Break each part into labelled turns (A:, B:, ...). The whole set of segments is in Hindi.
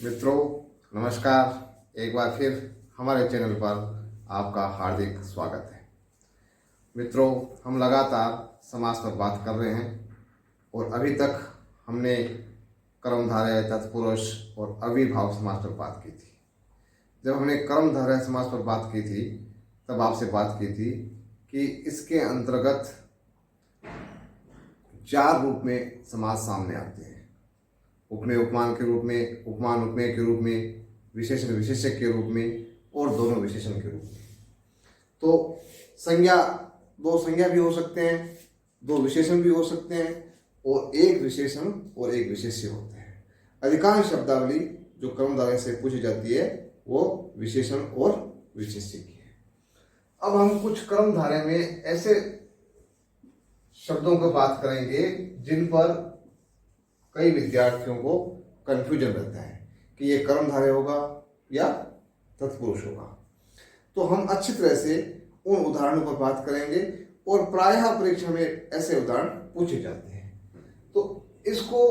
A: मित्रों, नमस्कार। एक बार फिर हमारे चैनल पर आपका हार्दिक स्वागत है। मित्रों, हम लगातार समास पर बात कर रहे हैं और अभी तक हमने कर्मधारय, तत्पुरुष और अविभाव समास पर बात की थी। जब हमने कर्मधारय समास पर बात की थी तब आपसे बात की थी कि इसके अंतर्गत 4 रूप में समास सामने आते हैं। उपमेय उपमान के रूप में, उपमान उपमेय के रूप में, विशेषण विशेषक के रूप में और दोनों विशेषण के रूप में। तो संज्ञा, 2 संज्ञा भी हो सकते हैं, 2 विशेषण भी हो सकते हैं और 1 विशेषण और 1 विशेष्य होते हैं। अधिकांश शब्दावली जो कर्मधारय से पूछी जाती है वो विशेषण और विशेष्य की है। अब हम कुछ कर्मधारय में ऐसे शब्दों की बात करेंगे जिन पर कई विद्यार्थियों को कंफ्यूजन रहता है कि ये कर्मधारय होगा या तत्पुरुष होगा। तो हम अच्छी तरह से उन उदाहरणों पर बात करेंगे और प्रायः परीक्षा में ऐसे उदाहरण पूछे जाते हैं। तो इसको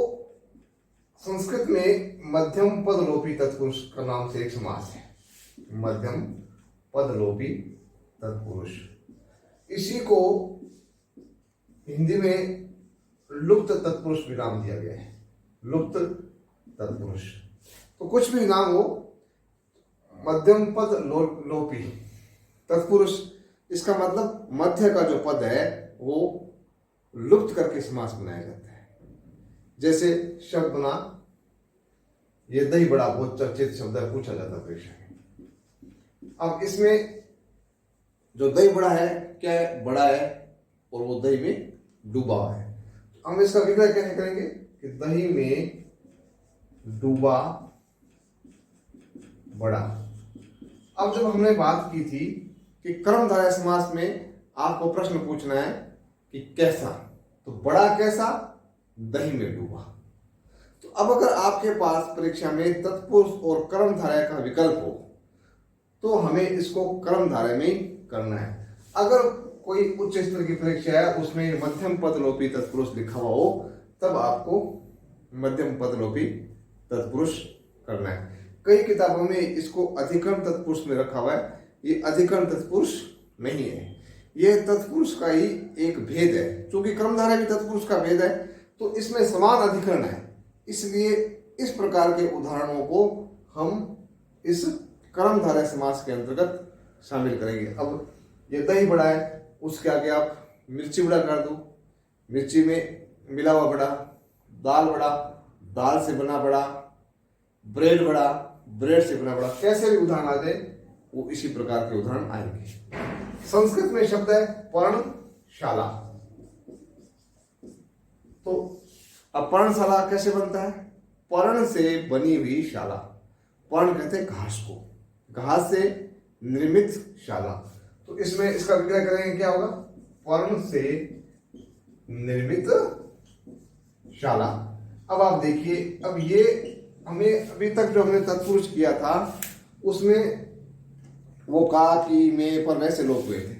A: संस्कृत में मध्यम पदलोपी तत्पुरुष का नाम से एक समास है। मध्यम पदलोपी तत्पुरुष, इसी को हिंदी में लुप्त तत्पुरुष भी नाम दिया गया है। लुप्त तत्पुरुष, तो कुछ भी नाम हो, मध्यम पद लोपी तत्पुरुष, इसका मतलब मध्य का जो पद है वो लुप्त करके समास बनाया जाता है। जैसे शब्द बना, ये दही बड़ा बहुत चर्चित शब्द है, पूछा जाता है परीक्षा में। अब इसमें जो दही बड़ा है क्या है? बड़ा है और वो दही में डूबा है। हम इसका विग्रह कैसे करेंगे कि दही में डूबा बड़ा। अब जब हमने बात की थी कि कर्मधारय समास में आपको प्रश्न पूछना है कि कैसा, तो बड़ा कैसा? दही में डूबा। तो अब अगर आपके पास परीक्षा में तत्पुरुष और कर्मधारय का विकल्प हो तो हमें इसको कर्मधारय में करना है। अगर कोई उच्च स्तर की परीक्षा है उसमें मध्यम पदलोपी तत्पुरुष लिखा हुआ हो तब आपको मध्यम पदलोपी तत्पुरुष करना है। कई किताबों में इसको अधिकरण तत्पुरुष में रखा हुआ है। ये अधिकरण तत्पुरुष नहीं है, ये तत्पुरुष का ही एक भेद है। क्योंकि कर्मधारय भी तत्पुरुष का भेद है तो इसमें समान अधिकरण है, इसलिए इस प्रकार के उदाहरणों को हम इस कर्मधारय समास के अंतर्गत शामिल करेंगे। अब ये दही बड़ा है, उसके आगे आप मिर्ची बड़ा कर दो, मिर्ची में मिला हुआ बड़ा, दाल बड़ा, दाल से बना बड़ा, ब्रेड बड़ा, ब्रेड से बना बड़ा। कैसे भी उदाहरण आ जाए वो इसी प्रकार के उदाहरण आएंगे। संस्कृत में शब्द है पर्णशाला। तो अब पर्णशाला कैसे बनता है? पर्ण से बनी हुई शाला। पर्ण कहते हैं घास को, घास से निर्मित शाला। तो इसमें इसका विग्रह करेंगे, क्या होगा? पर्ण से निर्मित शाला। अब आप देखिए, अब ये हमें अभी तक जो हमने तत्पुरुष किया था उसमें वो का, की, में पर वैसे लोप हुए थे।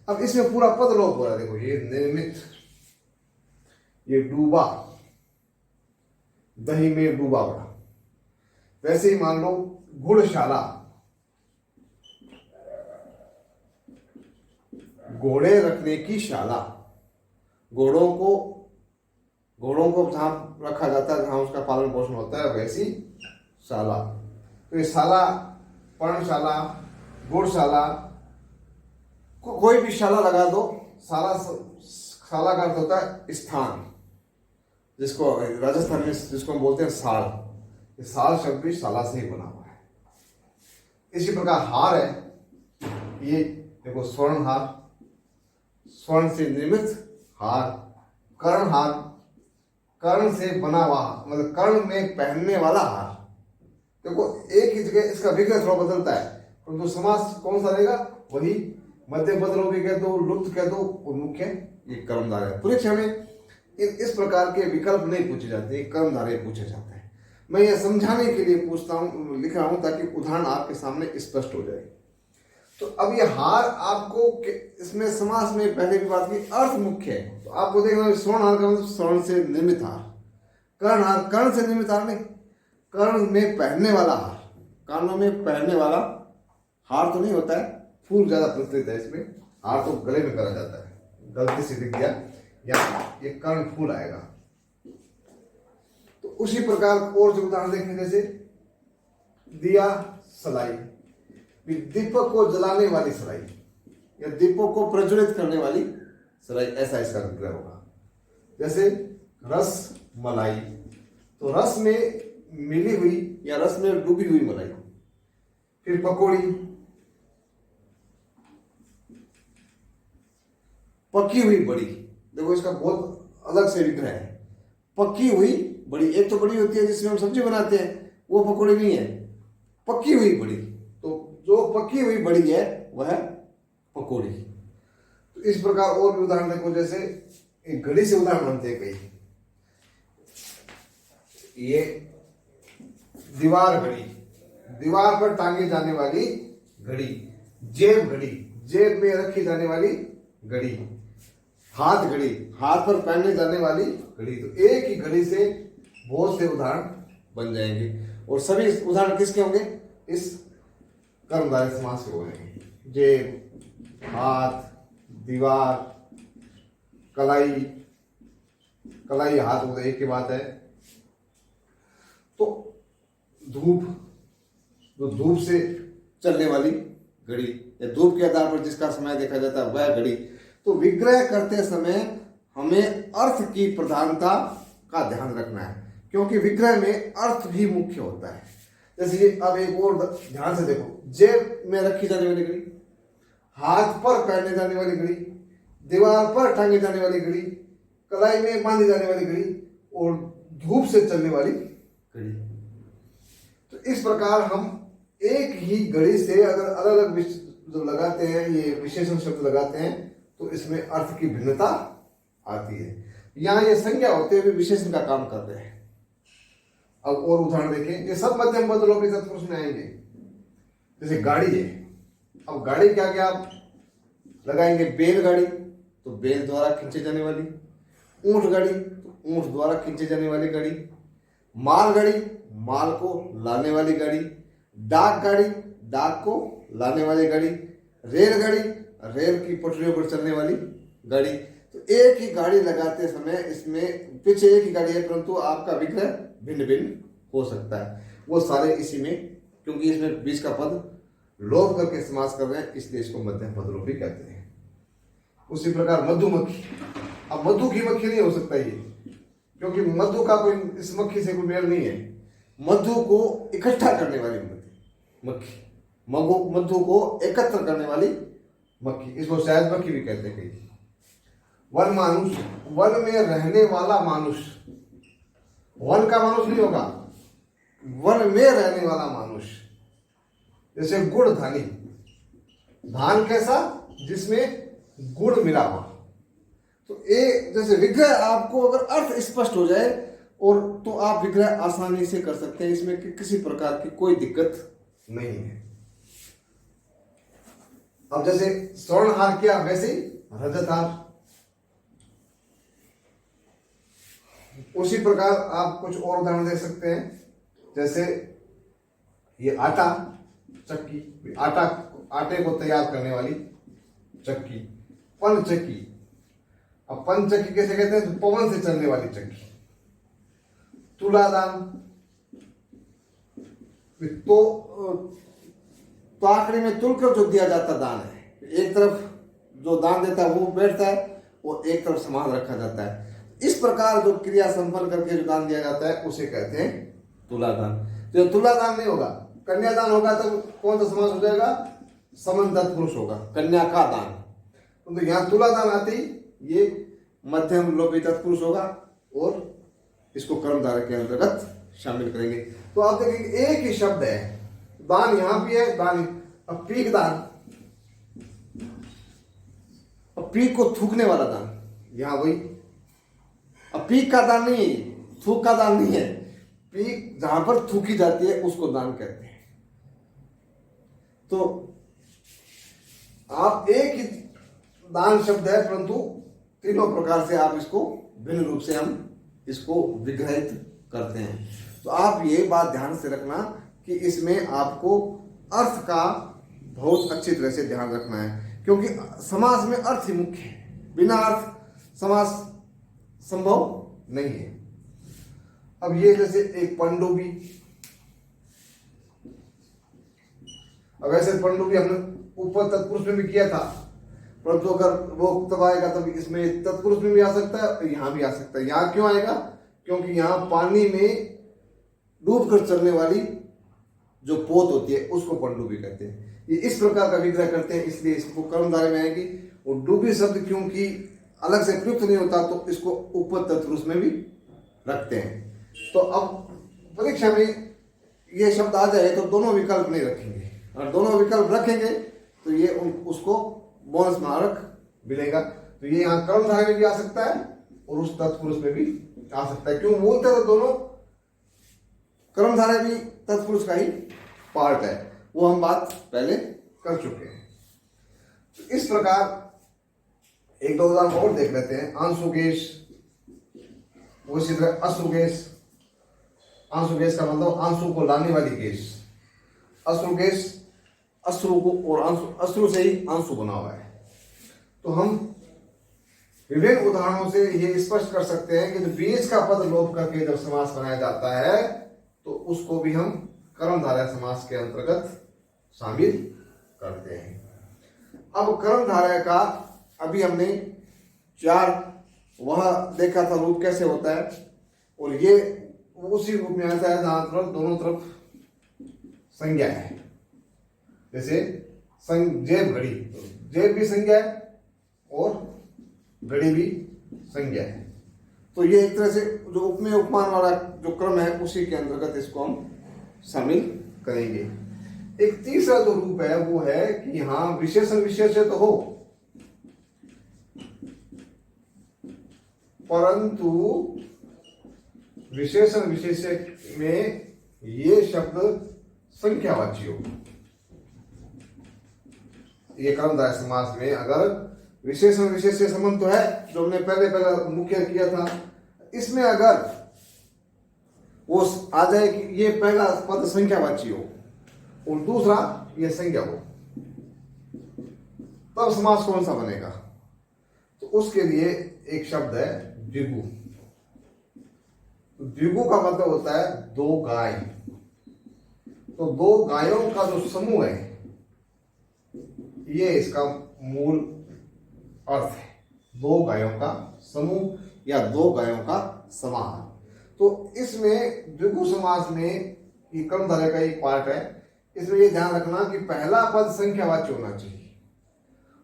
A: अब इसमें पूरा पद लोप हो रहा है। देखो, ये निर्मित, ये डूबा, दही में डूबा बड़ा। वैसे ही मान लो गुड़शाला, घोड़े रखने की शाला। घोड़ों को जहां रखा जाता है, जहां उसका पालन पोषण होता है, वैसी शाला। तो ये शाला, पर्णशाला, गुड़शाला, कोई भी शाला लगा दो। शाला का अर्थ होता है स्थान, जिसको राजस्थान में जिसको हम बोलते हैं साल। ये साल शब्द भी शाला से ही बना हुआ है। इसी प्रकार हार है, ये देखो स्वर्ण हार, स्वर्ण से निर्मित हार। कर्ण हार, कर्ण से बना हुआ, मतलब कर्ण में पहनने वाला हार। देखो, एक ही जगह इसका विग्रह थोड़ा बदलता है, परंतु समास कौन सा रहेगा? वही मध्यम पदलोपी कह दो, लुप्त कह दो और मुख्य ये कर्मधारय। परीक्षा में इस प्रकार के विकल्प नहीं पूछे जाते, कर्मधारय पूछा जाता है। मैं यह समझाने के लिए पूछता हूँ, लिख रहा हूँ ताकि उदाहरण आपके सामने स्पष्ट हो जाए। तो अब ये हार आपको, इसमें समास में पहले भी बात की, अर्थ मुख्य है। तो आपको देखना, स्वर्ण हार का मतलब स्वर्ण से निर्मित हार। कर्ण हार, कर्ण से निर्मित हार नहीं, कर्ण में पहनने वाला हार, कानों में पहनने वाला हार तो नहीं होता है, फूल ज्यादा प्रचलित है इसमें, हार तो गले में करा जाता है, गलती से दिख गया, या ये कर्ण फूल आएगा। तो उसी प्रकार और जो उदाहरण देखें, जैसे दिया सलाई, दीपक को जलाने वाली सलाई या दीपक को प्रज्वलित करने वाली सलाई, ऐसा इसका विग्रह होगा। जैसे रस मलाई, तो रस में मिली हुई या रस में डूबी हुई मलाई। फिर पकौड़ी, पकी हुई बड़ी, देखो इसका बहुत अलग से विग्रह है। पकी हुई बड़ी, एक तो बड़ी होती है जिसमें हम सब्जी बनाते हैं, वो पकौड़ी नहीं है, पकी हुई बड़ी। तो जो पकी हुई बड़ी है वह पकौड़ी। तो इस प्रकार और भी उदाहरण देखो, जैसे एक घड़ी से उदाहरण बनते हैं कई। ये दीवार घड़ी, दीवार पर टांगी जाने वाली घड़ी। जेब घड़ी, जेब में रखी जाने वाली घड़ी। हाथ घड़ी, हाथ पर पहनने जाने वाली घड़ी। तो एक ही घड़ी से बहुत से उदाहरण बन जाएंगे, और सभी उदाहरण किसके होंगे? इस कर्मधारय समास के होंगे। जेब, हाथ, दीवार, कलाई, कलाई हाथ हो गए, एक ही बात है। तो धूप, जो धूप से चलने वाली घड़ी या धूप के आधार पर जिसका समय देखा जाता है वह घड़ी। तो विग्रह करते समय हमें अर्थ की प्रधानता का ध्यान रखना है, क्योंकि विग्रह में अर्थ भी मुख्य होता है। जैसे अब एक और ध्यान से देखो, जेब में रखी जाने वाली घड़ी, हाथ पर पहनने जाने वाली घड़ी, दीवार पर टांगे जाने वाली घड़ी, कलाई में बांधी जाने वाली घड़ी, और धूप से चलने वाली घड़ी। तो इस प्रकार हम एक ही घड़ी से अगर अलग अलग जो लगाते हैं, ये विशेषण शब्द लगाते हैं, तो इसमें अर्थ की भिन्नता आती है। यहाँ ये संज्ञा होते हुए विशेषण का काम कर रहे हैं। अब और उदाहरण देखें, ये सब मध्यम पद लोग तत्पुरुष में आएंगे। जैसे गाड़ी है, अब गाड़ी क्या क्या आप लगाएंगे? बैलगाड़ी, तो बैल द्वारा खींचे जाने वाली। ऊंट गाड़ी, तो ऊंट द्वारा खींचे जाने वाली गाड़ी। माल गाड़ी, माल को लाने वाली गाड़ी। डाक गाड़ी, डाक को लाने वाली गाड़ी। रेलगाड़ी, रेल की पटरियों पर चलने वाली गाड़ी। तो एक ही गाड़ी लगाते समय इसमें पीछे एक ही गाड़ी है, परंतु आपका विग्रह भिन्न भिन्न हो सकता है। वो सारे इसी में, क्योंकि इसमें बीच का पद लोभ करके समास कर रहे हैं, इसलिए इसको मध्यम पद लोभी कहते हैं। उसी प्रकार मधुमक्खी, अब मधु की मक्खी नहीं हो सकता ये, क्योंकि मधु का कोई इस मक्खी से कोई मेल नहीं है। मधु को इकट्ठा करने वाली मक्खी, मधु को एकत्र करने वाली मक्खी, इसको शायद मक्खी भी कहते हैं कई। वन मानुष, वन में रहने वाला मानुष, वन का मानुष नहीं होगा, वन में रहने वाला मानुष। जैसे गुड़ धानी, धान कैसा? जिसमें गुड़ मिला हुआ। तो एक जैसे विग्रह, आपको अगर अर्थ स्पष्ट हो जाए और तो आप विग्रह आसानी से कर सकते हैं, इसमें किसी प्रकार की कोई दिक्कत नहीं है। अब जैसे स्वर्णहार किया, वैसे ही रजत हार। उसी प्रकार आप कुछ और उदाहरण दे सकते हैं, जैसे ये आटा चक्की, आटे को तैयार करने वाली चक्की। पन चक्की, अब पन चक्की कैसे कहते हैं? तो पवन से चलने वाली चक्की। तुलादान, तो आखिरी में तुलकर जो दिया जाता दान है, एक तरफ जो दान देता है वो बैठता है, वो एक तरफ सामान रखा जाता है। इस प्रकार जो क्रिया संपन्न करके जो दान दिया जाता है उसे कहते हैं तुलादान। जो तुलादान नहीं होगा, कन्यादान होगा, तो कौन सा समास हो जाएगा? समन तत्पुरुष होगा, कन्या का दान। तो यहाँ तुलादान आते ही ये मध्यम लोभी तत्पुरुष होगा, और इसको कर्मधारय के अंतर्गत शामिल करेंगे। तो आप देखेंगे एक ही शब्द है, दान यहां भी है, दान। अब पीक दान, अब पीक को थूकने वाला दान, यहां वही। अब पीक का दान नहीं, थूक का दान नहीं है, पीक जहां पर थूकी जाती है उसको दान कहते हैं। तो आप एक ही दान शब्द है, परंतु तीनों प्रकार से आप इसको भिन्न रूप से हम इसको विग्रहित करते हैं। तो आप ये बात ध्यान से रखना कि इसमें आपको अर्थ का बहुत अच्छी तरह से ध्यान रखना है, क्योंकि समास में अर्थ ही मुख्य है, बिना अर्थ समास संभव नहीं है। अब ये जैसे एक पनडुब्बी, अब ऐसे पनडुब्बी हमने ऊपर तत्पुरुष में भी किया था, परंतु अगर वो तब आएगा तब इसमें तत्पुरुष में भी आ सकता है, यहाँ भी आ सकता है। यहाँ क्यों आएगा? क्योंकि यहाँ पानी में डूब कर चलने वाली जो पोत होती है उसको पनडुब्बी कहते हैं। ये इस प्रकार का विग्रह करते हैं, इसलिए इसको कर्मधारय में आएगी। और डूबी शब्द क्योंकि अलग से प्रयुक्त नहीं होता तो इसको ऊपर तत्पुरुष में भी रखते हैं। तो अब परीक्षा में ये शब्द आ जाए तो दोनों विकल्प नहीं रखेंगे, और दोनों विकल्प रखेंगे तो ये उसको बोनस मार्क मिलेगा। तो ये यहाँ कर्मधारय में भी आ सकता है और उस तत्पुरुष में भी आ सकता है। क्यों बोलते तो दोनों कर्मधारय भी तत्पुरुष का ही पार्ट है, वो हम बात पहले कर चुके हैं। तो इस प्रकार एक दो उदाहरण और देख लेते हैं। आंसुगेश, उसी तरह अश्रुगेश। आंसुगेश का मतलब आंसू को लाने वाली गैस। अश्रुगेश अश्रु को, और अश्रु से ही आंसू बना हुआ है। तो हम विभिन्न उदाहरणों से ये स्पष्ट कर सकते हैं कि जो बीच का पद लोप करके जब समास बनाया जाता है तो उसको भी हम कर्मधारय समास के अंतर्गत शामिल करते हैं। अब कर्मधारय का अभी हमने 4 वह देखा था रूप कैसे होता है, और ये उसी रूप में आता है जहां तरफ दोनों तरफ संज्ञा है। जैसे जेब घड़ी, जेब भी संज्ञा है और घड़ी भी संज्ञा है। तो ये एक तरह से जो उपमेय उपमान वाला जो क्रम है उसी के अंतर्गत इसको हम शामिल करेंगे। एक तीसरा जो रूप है वो है कि यहाँ विशेषण विशेष्य तो हो, परंतु विशेषण विशेष्य में ये शब्द संख्यावाची हो। ये कर्मधारय समास में अगर विशेषण विशेष्य संबंध तो है जो हमने पहले मुख्य किया था, इसमें अगर वो आ जाए कि ये पहला पद संख्यावाची हो और दूसरा ये संज्ञा हो, तब समास कौन सा बनेगा? तो उसके लिए एक शब्द है द्विगु। तो द्विगु का मतलब होता है 2 गाय। तो 2 गायों का जो समूह है ये इसका मूल अर्थ है, 2 गायों का समूह या 2 गायों का समाहार। तो इसमें द्विगु समास में ये कर्मधारय का एक पार्ट है। इसमें ये ध्यान रखना कि पहला पद संख्यावाची होना चाहिए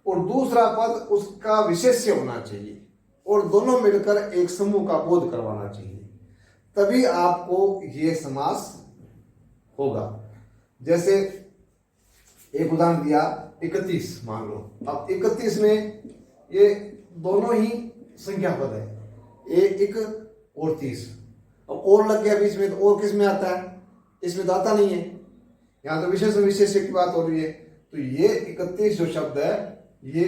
A: और दूसरा पद उसका विशेष्य होना चाहिए, और दोनों मिलकर एक समूह का बोध करवाना चाहिए, तभी आपको ये समास होगा। जैसे एक उदाहरण दिया 31 मान लो। अब 31 में ये दोनों ही संख्या पद है, 1 और 30। अब और लग गया बीच में, तो और किस में आता है? इसमें तो आता नहीं है। यहाँ तो विशेष विशेष्य की बात हो रही है। तो ये 31 जो शब्द है ये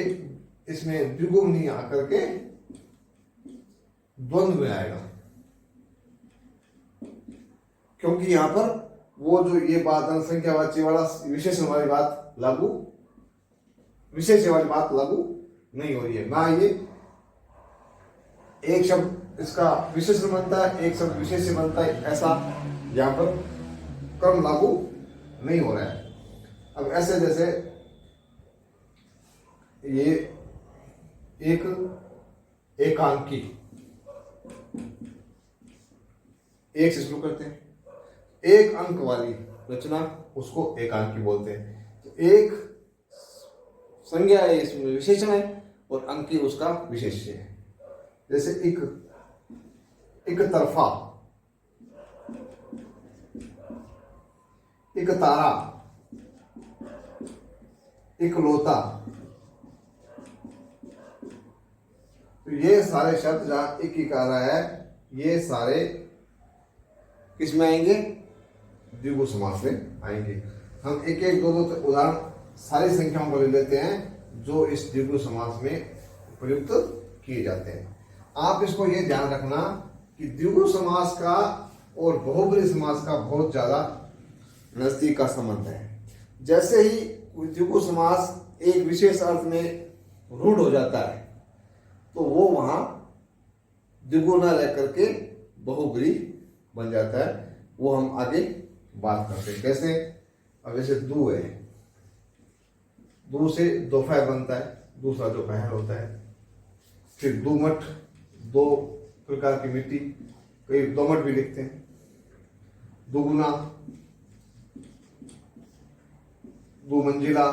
A: इसमें द्विगु नहीं आकर के द्वंद्व में आएगा, क्योंकि यहाँ पर वो जो ये बात संख्यावाची वाला विशेषण वाली बात लागू, विशेष वाली बात लागू नहीं हो रही है ना। ये एक शब्द इसका विशेषण बनता है, एक शब्द विशेष बनता है, ऐसा यहाँ पर क्रम लागू नहीं हो रहा है। अब ऐसे जैसे ये एक एकांकी, एक से शुरू करते हैं, एक अंक वाली रचना उसको एकांकी बोलते हैं। तो एक संज्ञा है, इसमें विशेषण है, और अंकी उसका विशेष्य है। जैसे एक तरफा, एक तारा, एक लोता। तो ये सारे शब्द जहां एक ही आ रहा है, ये सारे किस में आएंगे? द्विगु समास में आएंगे। हम एक एक दो उदाहरण सारी संख्याओं को ले लेते हैं जो इस द्विगु समास में प्रयुक्त किए जाते हैं। आप इसको ये ध्यान रखना कि द्विगु समास का और बहुब्री समास का बहुत ज्यादा नजदीक का संबंध है। जैसे ही द्विगु समास एक विशेष अर्थ में रूढ़ हो जाता है तो वो वहां द्विगु न रह करके बहुब्री बन जाता है। वो हम आगे बात करते हैं कैसे। अब जैसे दू है, दू से दोपहर बनता है, दूसरा दोपहर होता है। फिर दोमट, दो प्रकार की मिट्टी, कई दोमट भी लिखते हैं। दुगुना, दो मंजिला,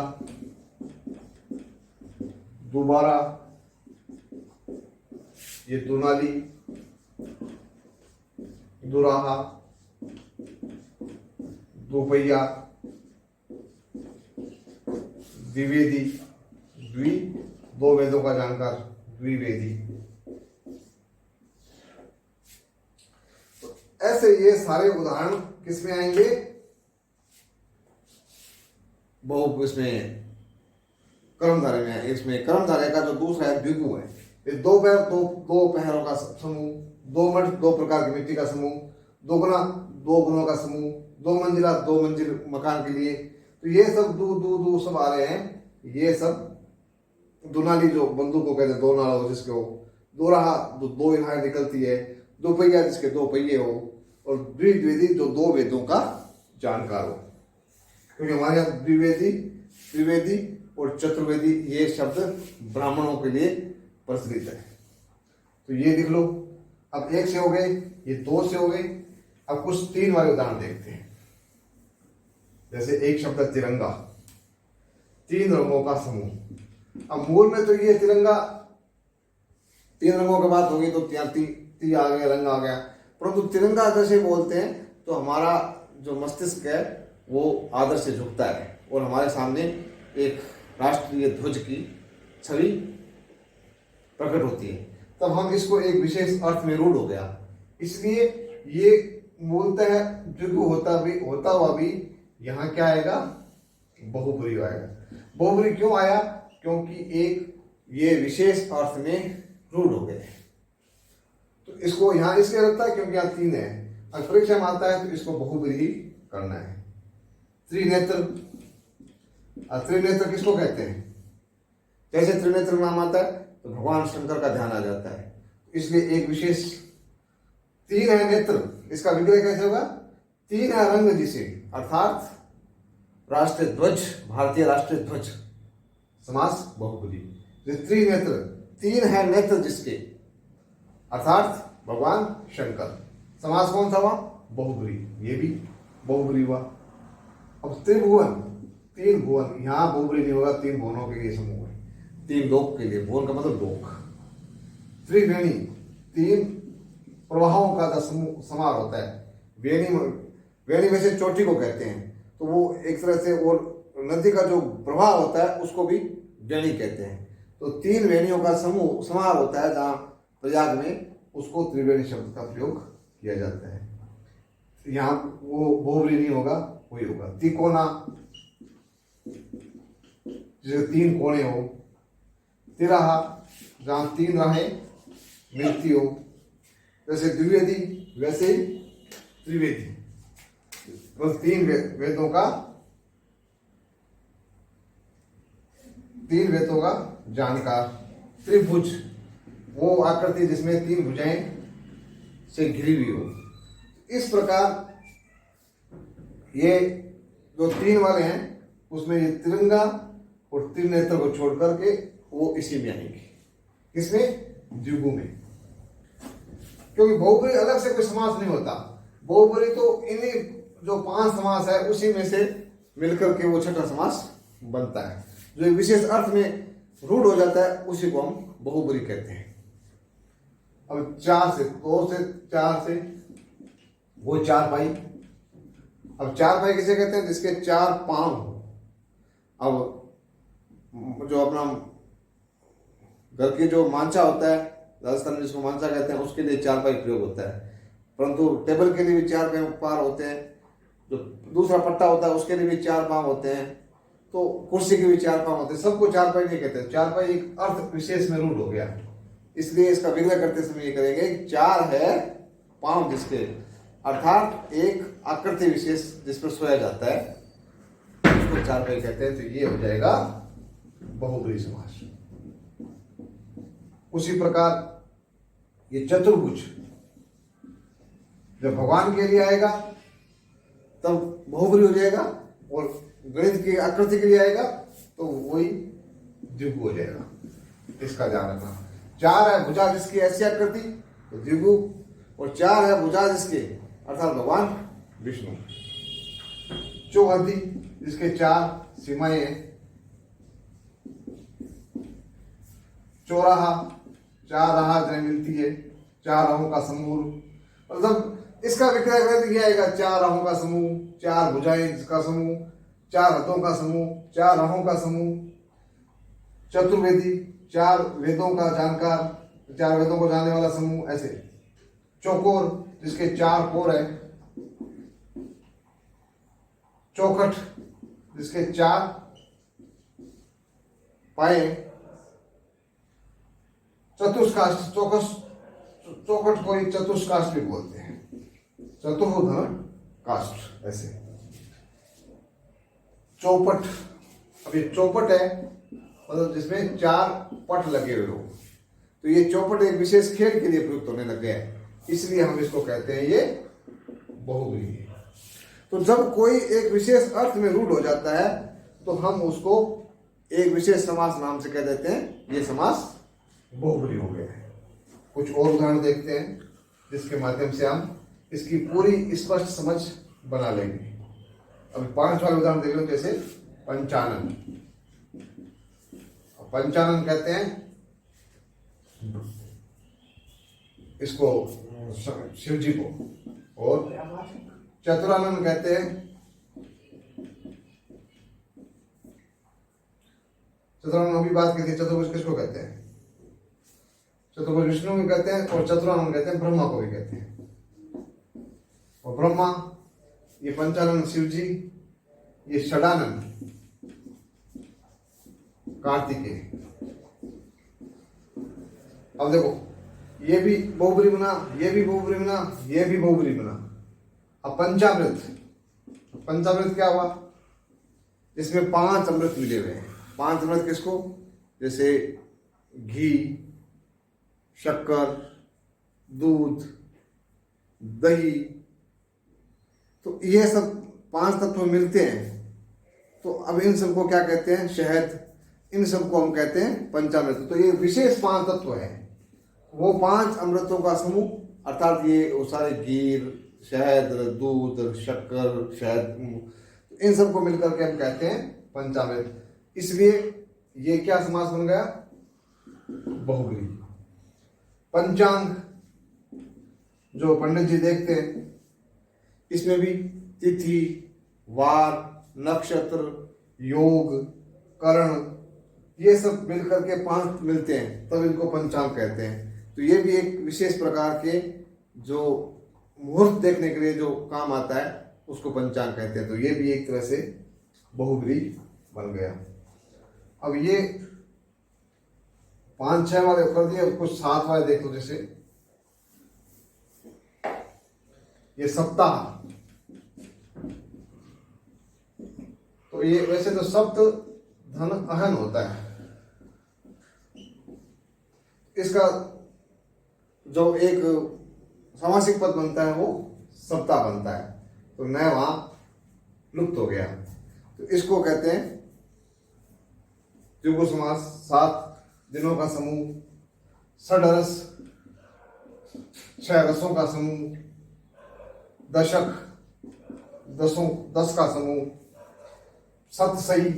A: दोबारा, ये दुनाली, दुराहा, दोपहिया, द्विवेदी, द्वि दो वेदों का जानकार, द्विवेदी। तो ऐसे ये सारे उदाहरण किसमें आएंगे? बहु इसमें कर्मधारय में। इसमें कर्मधारय का जो दूसरा है द्विगु है। ये दो पैरों का समूह, दो मठ दो प्रकार की मिट्टी का समूह, दो गुना दो गुणों का समूह, दो मंजिला दो मंजिल मकान के लिए। तो ये सब दू दू दू सब आ रहे हैं। ये सब दुनाली जो बंदूक को कहते हैं, दो नाला हो जिसके हो, दो रहा दो इनाएं निकलती है, दो पहिया जिसके दो पहिए हो, और द्विवेदी जो दो वेदों का जानकार हो। क्योंकि हमारे यहाँ द्विवेदी, त्रिवेदी और चतुर्वेदी ये शब्द ब्राह्मणों के लिए प्रचलित है। तो ये लिख लो। अब एक से हो गए, ये दो से हो गए। अब कुछ तीन वाले उदाहरण देखते हैं। जैसे एक शब्द तिरंगा, तीन रंगों का समूह। अब मूल में तो ये तिरंगा तीन रंगों की बात होगी तो ती आ गया, रंग आ गया। परंतु तिरंगा जैसे बोलते हैं तो हमारा जो मस्तिष्क है वो आदर से झुकता है और हमारे सामने एक राष्ट्रीय ध्वज की छवि प्रकट होती है। तब हम इसको एक विशेष अर्थ में रूढ़ हो गया। इसलिए ये मूलतः द्विगु होता हुआ भी यहाँ क्या आएगा? बहुब्री आएगा। बहुब्री क्यों आया? क्योंकि एक ये विशेष अर्थ में रूढ़ हो गए। तो इसको यहाँ इसलिए लगता है क्योंकि यहाँ तीन है। अगर परीक्षा में आता है तो इसको बहुब्री ही करना है। त्रिनेत्र, त्रिनेत्र किसको कहते हैं? जैसे त्रिनेत्र नाम आता है तो भगवान शंकर का ध्यान आ जाता है। इसलिए एक विशेष तीन है नेत्र, इसका विग्रह कैसे होगा? तीन है रंग जिसे, अर्थात राष्ट्रीय ध्वज, भारतीय राष्ट्रीय ध्वज, समास बहुब्री। त्रिनेत्र, तीन है नेत्र जिसके, अर्थात भगवान शंकर, समास कौन सा हुआ? बहुब्री। ये भी बहुब्री हुआ। अब त्रिभुवन, तीन भुवन, यहां बहुब्री नहीं होगा, तीन भुवनों के लिए समूह है। तीन लोक के लिए, भुवन का मतलब लोक। त्रिवेणी, तीन प्रवाहों का समूह समार होता है। वेणी में से चोटी को कहते हैं। तो वो एक तरह से, और नदी का जो प्रवाह होता है उसको भी वेणी कहते हैं। तो तीन वेणियों का समूह समार होता है जहाँ प्रयाग में, उसको त्रिवेणी शब्द का प्रयोग किया जाता है। यहाँ वो बहुब्री नहीं होगा, वही होगा। तिकोना, जिसे तीन कोने हो। तिराहा, जहाँ तीन राहें मिलती हो। जैसे द्विवेदी वैसे ही त्रिवेदी, बस तीन वेदों का जानकार। त्रिभुज, वो आकृति जिसमें तीन भुजाएं से घिरी हुई हो। इस प्रकार ये जो तीन वाले हैं उसमें ये तिरंगा और त्रिनेत्र को छोड़ करके वो इसी में आएंगे। किसमें? द्विगु में। क्योंकि बहुब्री अलग से कोई समास नहीं होता। बहुब्री तो इन्हीं जो पांच समास है उसी में से मिलकर के वो छठा समास बनता है। जो एक विशेष अर्थ में रूढ़ हो जाता है उसी को हम बहुब्री कहते हैं। अब चार से, दो से चार से, वो चारपाई। अब चारपाई किसे कहते हैं? जिसके चार पांव हो। अब जो अपना घर की जो मांचा होता है, राजस्थान में जिसको मांचा कहते हैं, उसके लिए चारपाई प्रयोग होता है। परंतु टेबल के लिए भी चार पार होते हैं। जो दूसरा पट्टा होता है उसके लिए भी चार पांव होते हैं। तो कुर्सी के भी चार पांव होते हैं। सबको चारपाई नहीं कहते। चारपाई एक अर्थ विशेष में रूढ़ हो गया। इसलिए इसका विग्रह करते समय ये करेंगे, चार है पांव जिसके, अर्थात एक आकृति विशेष जिस पर सोया जाता है उसको चारपाई कहते हैं। तो ये हो जाएगा बहुब्रीहि समास। उसी प्रकार ये चतुर्भुज जब भगवान के लिए आएगा तब बहुब्रीहि हो जाएगा, और गणित की आकृति के लिए आएगा तो वही द्विगु हो जाएगा। इसका ध्यान रखना। 4 है भुजा जिसकी ऐसी आकृति तो द्विगु, और 4 है भुजा जिसके अर्थात भगवान विष्णु। चौहद्दी जिसके 4 सीमाएं हैं। चौराहा 4 राह जहाँ मिलती है, 4 राहों का समूह। मतलब इसका विक्रय करें तो ये आएगा 4 राहों का समूह, 4 भुजाएं का समूह, 4 हाथों का समूह, 4 राहों का समूह। चतुर्वेदी 4 वेदों का जानकार, 4 वेदों को जानने वाला समूह। ऐसे चौकोर जिसके 4 कोर है। चौखट जिसके 4 पाए। चतुष्काष्ठ चौखट को ही चतुष्काष्ठ भी बोलते हैं। चतुर्धन काष्ठ। ऐसे चौपट, अब ये चौपट है मतलब जिसमें 4 पट लगे हुए हो, तो ये चौपट एक विशेष खेल के लिए प्रयुक्त होने लग गया है, इसलिए हम इसको कहते हैं ये बहुब्रीहि है। तो जब कोई एक विशेष अर्थ में रूढ़ हो जाता है तो हम उसको एक विशेष समास नाम से कह देते हैं, ये समास बहुब्रीहि हो गया है। कुछ और उदाहरण देखते हैं जिसके माध्यम से हम इसकी पूरी स्पष्ट समझ बना लेंगे। अब 5 वाले उदाहरण देख लो। जैसे पंचानन। पंचानन कहते हैं इसको शिव जी को, और चतुरानन कहते हैं, चतुरानन अभी बात की थी। चतुर्भुज किसको कहते हैं? चतुर्भुज विष्णु भी कहते हैं, और चतुरानन कहते हैं ब्रह्मा को भी कहते हैं। और ब्रह्मा, ये पंचानन शिव जी, ये षडानन कार्तिकेय। अब देखो ये भी बहुब्रीहि बना, ये भी बहुब्रीहि बना, ये भी बहुब्रीहि बना। अब पंचामृत, पंचामृत क्या हुआ? इसमें 5 अमृत मिले हुए हैं। 5 अमृत किसको? जैसे घी, शक्कर, दूध, दही, तो ये सब 5 तत्व मिलते हैं। तो अब इन सबको क्या कहते हैं? शहद। इन सबको हम कहते हैं पंचामृत। तो ये विशेष 5 तत्व है, वो 5 अमृतों का समूह, अर्थात ये वो सारे घी, शहद, दूध, शक्कर, शहद, इन सबको मिलकर के हम कहते हैं पंचामृत। इसलिए ये क्या समास बन गया? बहुब्रीहि। पंचांग जो पंडित जी देखते हैं, इसमें भी तिथि, वार, नक्षत्र, योग, करण, ये सब मिलकर के 5 मिलते हैं, तब इनको पंचांग कहते हैं। तो ये भी एक विशेष प्रकार के जो मुहूर्त देखने के लिए जो काम आता है उसको पंचांग कहते हैं। तो ये भी एक तरह से बहुब्रीहि बन गया। अब ये 5-6 वाले कर दिए, कुछ 7 वाले देख लो। जैसे ये सप्ताह, तो ये वैसे तो सप्त धन अहन होता है। इसका जो एक सामासिक पद बनता है वो सप्ताह बनता है, तो न वहां लुप्त हो गया। तो इसको कहते हैं द्विगु समास। 7 दिनों का समूह, षडरस 6 रसों का समूह, दशक 10 का समूह, सतसई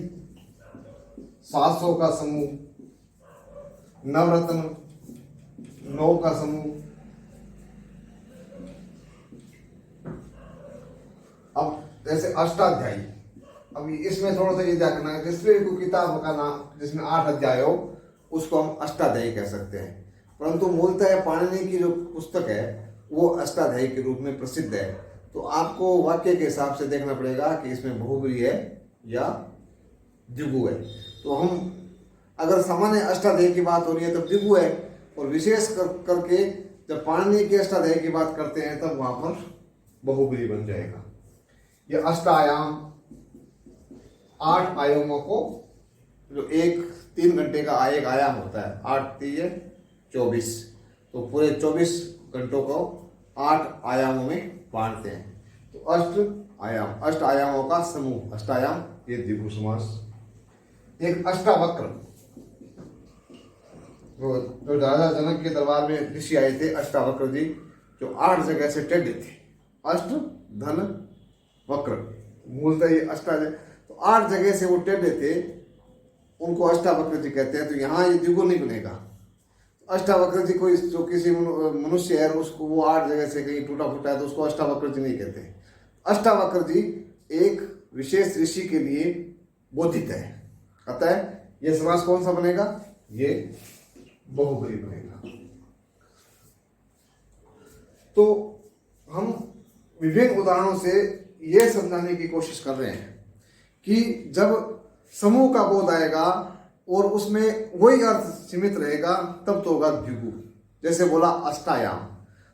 A: 700 का समूह, नवरत्न 9 का समूह। अब जैसे अष्टाध्यायी, अब इसमें थोड़ा सा ये ध्यान रखना है, जिसमें कोई किताब का नाम जिसमें 8 अध्याय हो उसको हम अष्टाध्यायी कह सकते हैं, परंतु मूलतः पाणिनि की जो पुस्तक है वो अष्टाध्यायी के रूप में प्रसिद्ध है। तो आपको वाक्य के हिसाब से देखना पड़ेगा कि इसमें बहुब्रीहि है या द्विगु है। तो हम अगर सामान्य अष्टाध्यायी की बात हो रही है तब द्विगु है, और विशेष करके जब पाणिनि के अष्टाध्यायी की बात करते हैं तब वहां पर बहुब्री बन जाएगा। ये अष्टायाम 8 आयामों को, जो एक 3 घंटे का एक आयाम होता है, 8 3 24, तो पूरे 24 घंटों को 8 आयामों में बांटते हैं। तो अष्ट आयामों का समूह अष्टायाम, ये द्विगु समास। एक अष्टावक्र, जो राजा जनक के दरबार में ऋषि आए थे, अष्टावक्र जी, जो 8 जगह से टेढ़े थे। अष्ट धन वक्र, मूलतः ये तो 8 जगह से वो टेढ़े थे, उनको अष्टावक्र जी कहते हैं। तो यहाँ ये द्विगु नहीं बनेगा। अष्टावक्र जी कोई जो किसी मनुष्य है, उसको वो 8 जगह से कहीं टूटा फूटा है, तो उसको अष्टावक्र जी नहीं कहते। अष्टावक्र जी एक विशेष ऋषि के लिए बोधित है। अतः यह समास कौन सा बनेगा? ये बहुब्री बनेगा। तो हम विभिन्न उदाहरणों से यह समझाने की कोशिश कर रहे हैं कि जब समूह का बोध आएगा और उसमें वही अर्थ सीमित रहेगा, तब तो होगा द्विगु। जैसे बोला अष्टायाम,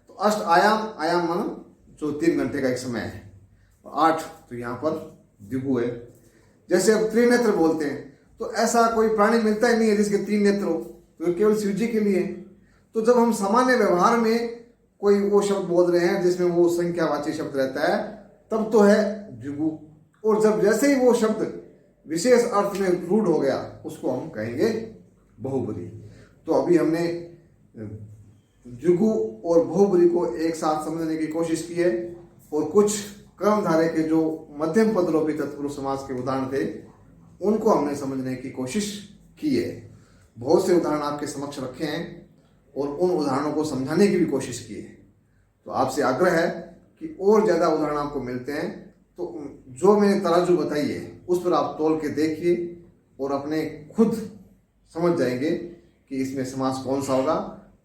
A: तो अष्ट आयाम, आयाम मानो जो 3 घंटे का एक समय है, 8, तो यहाँ पर द्विगु है। जैसे अब त्रिनेत्र बोलते हैं, तो ऐसा कोई प्राणी मिलता ही नहीं है जिसके 3 नेत्र हो, तो केवल शिव जी के लिए। तो जब हम सामान्य व्यवहार में कोई वो शब्द बोल रहे हैं जिसमें वो संख्यावाची शब्द रहता है, तब तो है द्विगु। और जब जैसे ही वो शब्द विशेष अर्थ में रूढ़ हो गया, उसको हम कहेंगे बहुब्री। तो अभी हमने द्विगु और बहुब्री को एक साथ समझने की कोशिश की है, और कुछ कर्मधारय के जो मध्यम पदलोपी तत्पुरुष समास के उदाहरण थे, उनको हमने समझने की कोशिश की है। बहुत से उदाहरण आपके समक्ष रखे हैं और उन उदाहरणों को समझाने की भी कोशिश की है। तो आपसे आग्रह है कि और ज़्यादा उदाहरण आपको मिलते हैं, तो जो मैंने तराजू बताई है उस पर आप तोल के देखिए और अपने खुद समझ जाएंगे कि इसमें समास कौन सा होगा,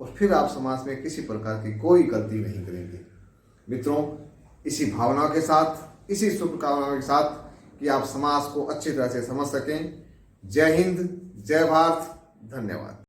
A: और फिर आप समास में किसी प्रकार की कोई गलती नहीं करेंगे। मित्रों, इसी भावना के साथ, इसी शुभकामना के साथ कि आप समास को अच्छी तरह से समझ सकें। जय हिंद, जय भारत, धन्यवाद।